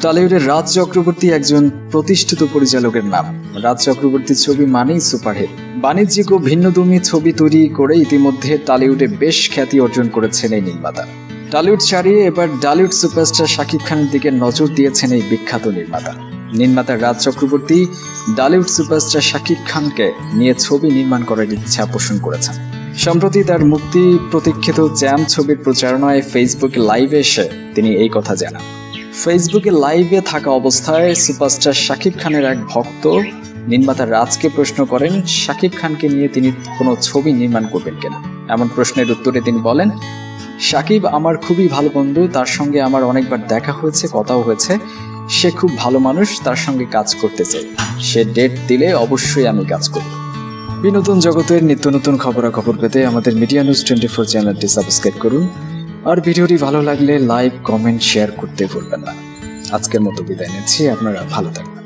টলিউডের রাজ চক্রবর্তী একজন প্রতিষ্ঠিত পরিচালকের নাম। রাজ চক্রবর্তীর ছবি মানেই সুপারহিট। বাণিজ্যিক ও ভিন্নধর্মী ছবি তৈরি করে ইতিমধ্যে টলিউডে বেশ খ্যাতি অর্জন করেছেন এই নির্মাতা। টলিউড ছাড়িয়ে এবার ডলিউড সুপারস্টার শাকিব খানের দিকে নজর দিয়েছেন এই বিখ্যাত নির্মাতা রাজ চক্রবর্তী ডলিউড সুপারস্টার শাকিব খানকে নিয়ে ছবি নির্মাণ করার ইচ্ছা পোষণ করেছেন। সম্প্রতি তার মুক্তি প্রতীক্ষিত জ্যাম ছবির প্রচারণায় ফেসবুকে লাইভে এসে তিনি এই কথা জানান। ফেসবুকে লাইভে থাকা অবস্থায় সুপারস্টার শাকিব খানের এক ভক্ত নির্মাতা রাজকে প্রশ্ন করেন শাকিব খানকে নিয়ে তিনি কোনো ছবি নির্মাণ করবেন কিনা। এমন প্রশ্নের উত্তরে তিনি বলেন, শাকিব আমার খুবই ভালো বন্ধু, তার সঙ্গে আমার অনেকবার দেখা হয়েছে, কথাও হয়েছে। সে খুব ভালো মানুষ, তার সঙ্গে কাজ করতে চাই। সে ডেট দিলে অবশ্যই আমি কাজ করব। বিনোদন জগতের নিত্য নতুন খবরাখবর পেতে আমাদের মিডিয়া নিউজ 24 চ্যানেলটি সাবস্ক্রাইব করুন। আর ভিডিওটি ভালো লাগলে লাইক, কমেন্ট, শেয়ার করতে ভুলবেন না। আজকের মতো বিদায় নিচ্ছি, আপনারা ভালো থাকবেন।